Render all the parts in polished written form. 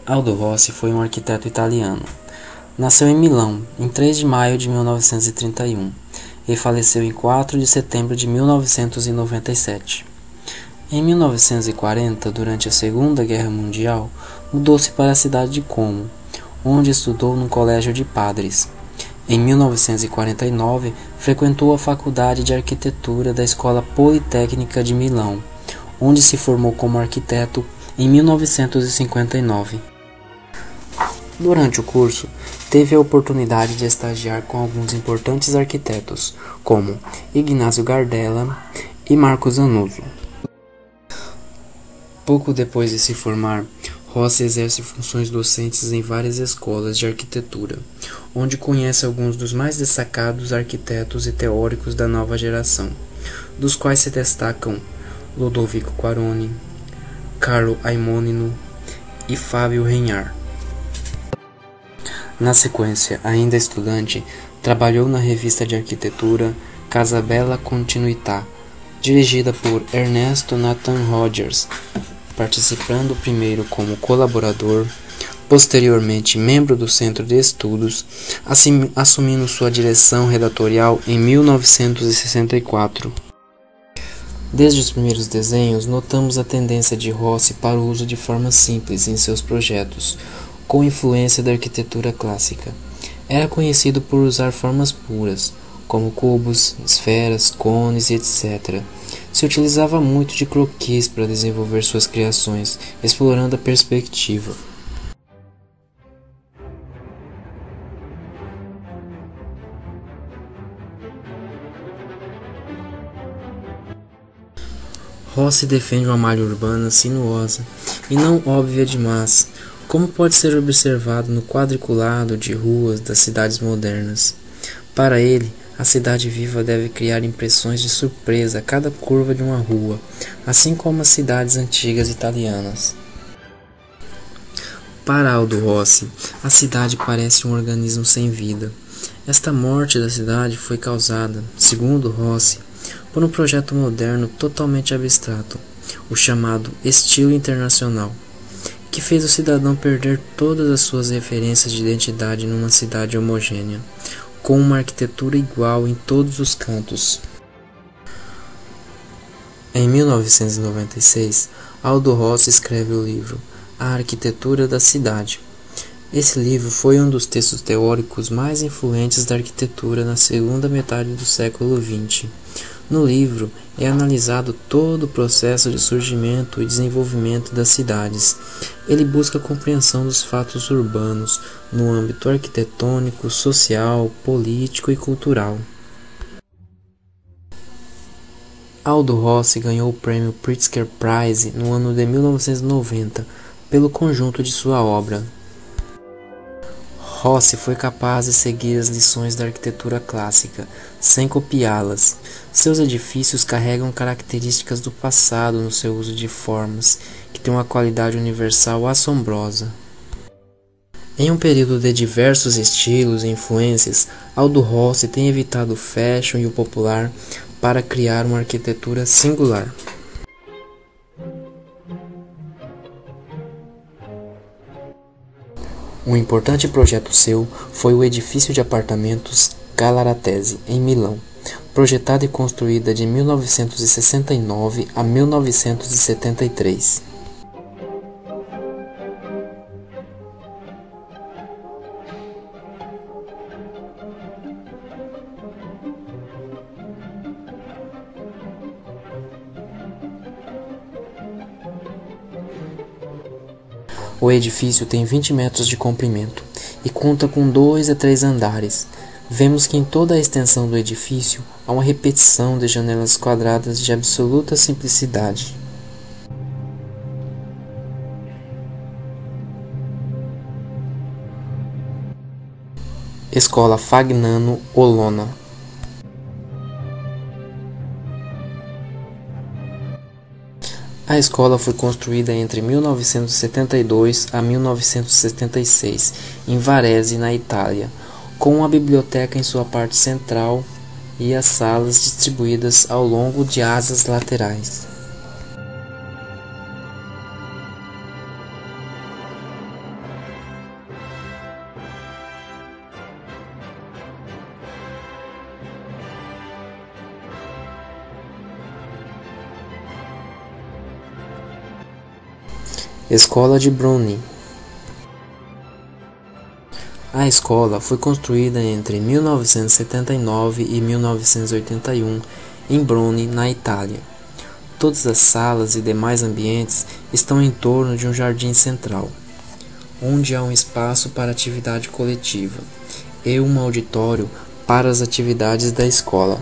Aldo Rossi foi um arquiteto italiano. Nasceu em Milão, em 3 de maio de 1931 e faleceu em 4 de setembro de 1997. Em 1940, durante a Segunda Guerra Mundial, mudou-se para a cidade de Como, onde estudou num colégio de padres. Em 1949, frequentou a Faculdade de Arquitetura da Escola Politécnica de Milão, onde se formou como arquiteto em 1959. Durante o curso, teve a oportunidade de estagiar com alguns importantes arquitetos, como Ignazio Gardella e Marco Zanuzzo. Pouco depois de se formar, Rossi exerce funções docentes em várias escolas de arquitetura, onde conhece alguns dos mais destacados arquitetos e teóricos da nova geração, dos quais se destacam Ludovico Quaroni, Carlo Aimonis e Fábio Regnard. Na sequência, ainda estudante, trabalhou na revista de arquitetura Casa Bella Continuità, dirigida por Ernesto Nathan Rogers, participando primeiro como colaborador, posteriormente membro do Centro de Estudos, assumindo sua direção redatorial em 1964. Desde os primeiros desenhos, notamos a tendência de Rossi para o uso de formas simples em seus projetos, com influência da arquitetura clássica. Era conhecido por usar formas puras, como cubos, esferas, cones e etc. Se utilizava muito de croquis para desenvolver suas criações, explorando a perspectiva. Rossi defende uma malha urbana sinuosa e não óbvia demais, como pode ser observado no quadriculado de ruas das cidades modernas. Para ele, a cidade viva deve criar impressões de surpresa a cada curva de uma rua, assim como as cidades antigas italianas. Para Aldo Rossi, a cidade parece um organismo sem vida. Esta morte da cidade foi causada, segundo Rossi, por um projeto moderno totalmente abstrato, o chamado estilo internacional, que fez o cidadão perder todas as suas referências de identidade numa cidade homogênea, com uma arquitetura igual em todos os cantos. Em 1996, Aldo Rossi escreve o livro A Arquitetura da Cidade. Esse livro foi um dos textos teóricos mais influentes da arquitetura na segunda metade do século XX. No livro é analisado todo o processo de surgimento e desenvolvimento das cidades. Ele busca a compreensão dos fatos urbanos no âmbito arquitetônico, social, político e cultural. Aldo Rossi ganhou o prêmio Pritzker Prize no ano de 1990 pelo conjunto de sua obra. Rossi foi capaz de seguir as lições da arquitetura clássica, sem copiá-las. Seus edifícios carregam características do passado no seu uso de formas, que têm uma qualidade universal assombrosa. Em um período de diversos estilos e influências, Aldo Rossi tem evitado o fashion e o popular para criar uma arquitetura singular. Um importante projeto seu foi o edifício de apartamentos Galaratese, em Milão, projetada e construída de 1969 a 1973. O edifício tem 20 metros de comprimento e conta com 2 a 3 andares. Vemos que em toda a extensão do edifício há uma repetição de janelas quadradas de absoluta simplicidade. Escola Fagnano Olona. A escola foi construída entre 1972 a 1976, em Varese, na Itália, com uma biblioteca em sua parte central e as salas distribuídas ao longo de asas laterais. Escola de Bruni. A escola foi construída entre 1979 e 1981 em Bruni, na Itália. Todas as salas e demais ambientes estão em torno de um jardim central, onde há um espaço para atividade coletiva e um auditório para as atividades da escola.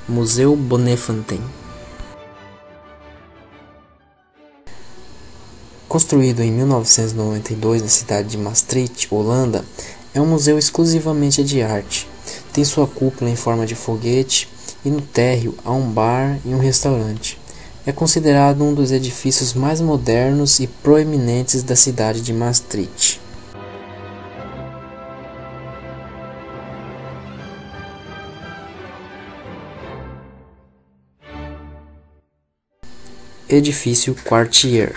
Museu Bonnefanten. Construído em 1992 na cidade de Maastricht, Holanda, é um museu exclusivamente de arte. Tem sua cúpula em forma de foguete e no térreo há um bar e um restaurante. É considerado um dos edifícios mais modernos e proeminentes da cidade de Maastricht. Edifício Quartier.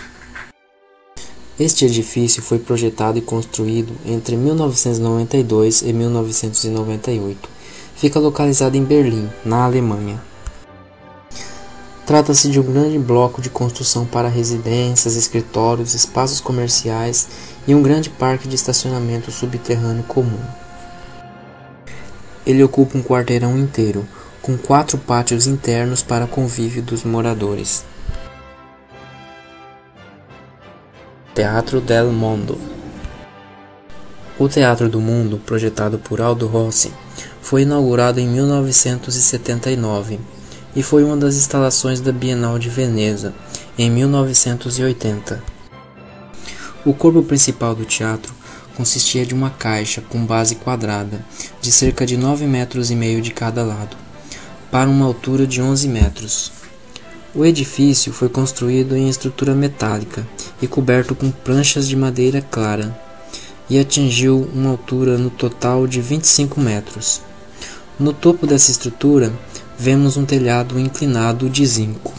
Este edifício foi projetado e construído entre 1992 e 1998. Fica localizado em Berlim, na Alemanha. Trata-se de um grande bloco de construção para residências, escritórios, espaços comerciais e um grande parque de estacionamento subterrâneo comum. Ele ocupa um quarteirão inteiro, com 4 pátios internos para convívio dos moradores. Teatro del Mondo. O Teatro do Mundo, projetado por Aldo Rossi, foi inaugurado em 1979 e foi uma das instalações da Bienal de Veneza, em 1980. O corpo principal do teatro consistia de uma caixa com base quadrada, de cerca de 9,5 metros de cada lado, para uma altura de 11 metros. O edifício foi construído em estrutura metálica e coberto com pranchas de madeira clara, e atingiu uma altura no total de 25 metros. No topo dessa estrutura, vemos um telhado inclinado de zinco.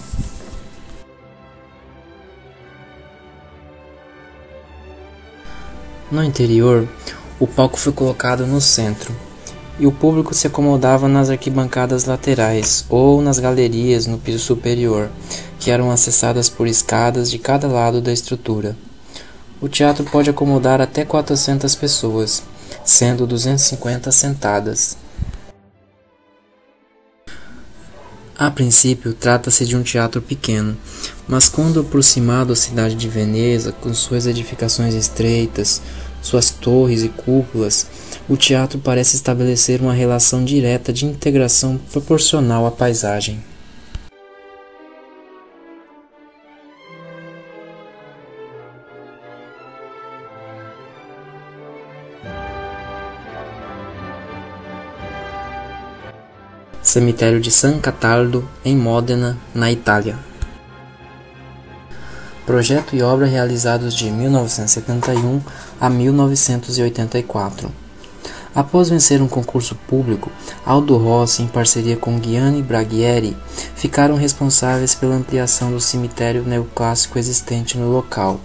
No interior, o palco foi colocado no centro, e o público se acomodava nas arquibancadas laterais ou nas galerias no piso superior, que eram acessadas por escadas de cada lado da estrutura. O teatro pode acomodar até 400 pessoas, sendo 250 sentadas. A princípio, trata-se de um teatro pequeno, mas quando aproximado à cidade de Veneza, com suas edificações estreitas, suas torres e cúpulas, o teatro parece estabelecer uma relação direta de integração proporcional à paisagem. Cemitério de San Cataldo, em Módena, na Itália. Projeto e obra realizados de 1971 a 1984. Após vencer um concurso público, Aldo Rossi, em parceria com Gianni Braghieri, ficaram responsáveis pela ampliação do cemitério neoclássico existente no local.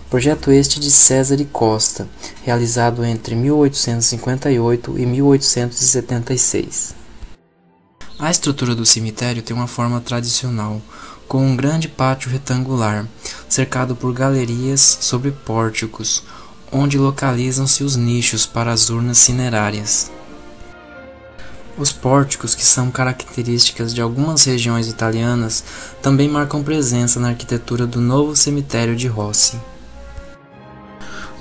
Projeto este de Cesare Costa, realizado entre 1858 e 1876. A estrutura do cemitério tem uma forma tradicional, com um grande pátio retangular, cercado por galerias sobre pórticos, onde localizam-se os nichos para as urnas cinerárias. Os pórticos, que são características de algumas regiões italianas, também marcam presença na arquitetura do novo cemitério de Rossi.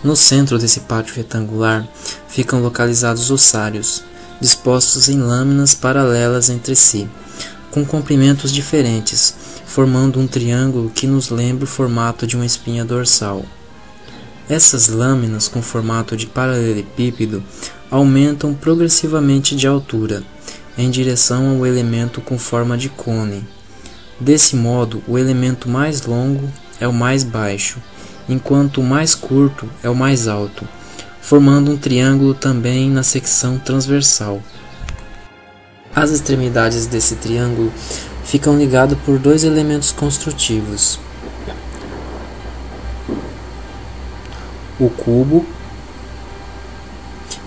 No centro desse pátio retangular ficam localizados ossários, dispostos em lâminas paralelas entre si, com comprimentos diferentes, formando um triângulo que nos lembra o formato de uma espinha dorsal. Essas lâminas com formato de paralelepípedo aumentam progressivamente de altura, em direção ao elemento com forma de cone. Desse modo, o elemento mais longo é o mais baixo, enquanto o mais curto é o mais alto, formando um triângulo também na secção transversal. As extremidades desse triângulo ficam ligadas por 2 elementos construtivos. o cubo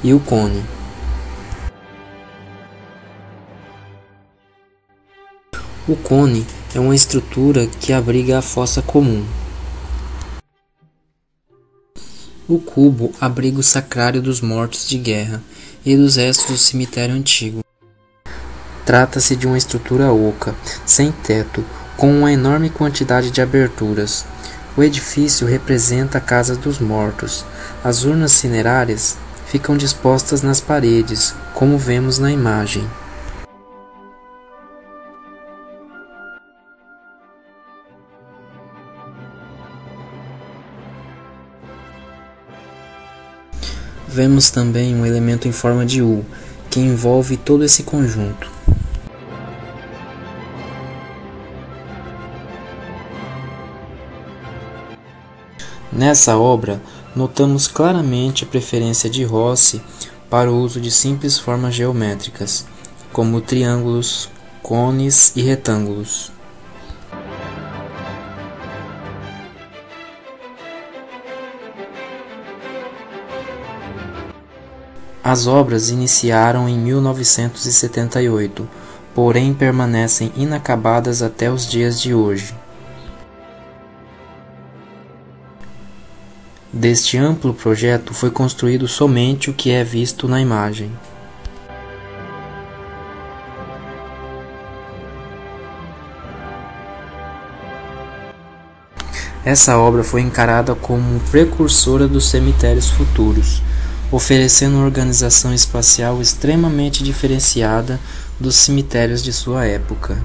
e o cone. O cone é uma estrutura que abriga a fossa comum. O cubo abriga o sacrário dos mortos de guerra e dos restos do cemitério antigo. Trata-se de uma estrutura oca, sem teto, com uma enorme quantidade de aberturas. O edifício representa a casa dos mortos. As urnas cinerárias ficam dispostas nas paredes, como vemos na imagem. Vemos também um elemento em forma de U, que envolve todo esse conjunto. Nessa obra, notamos claramente a preferência de Rossi para o uso de simples formas geométricas, como triângulos, cones e retângulos. As obras iniciaram em 1978, porém permanecem inacabadas até os dias de hoje. Deste amplo projeto foi construído somente o que é visto na imagem. Essa obra foi encarada como precursora dos cemitérios futuros, oferecendo uma organização espacial extremamente diferenciada dos cemitérios de sua época.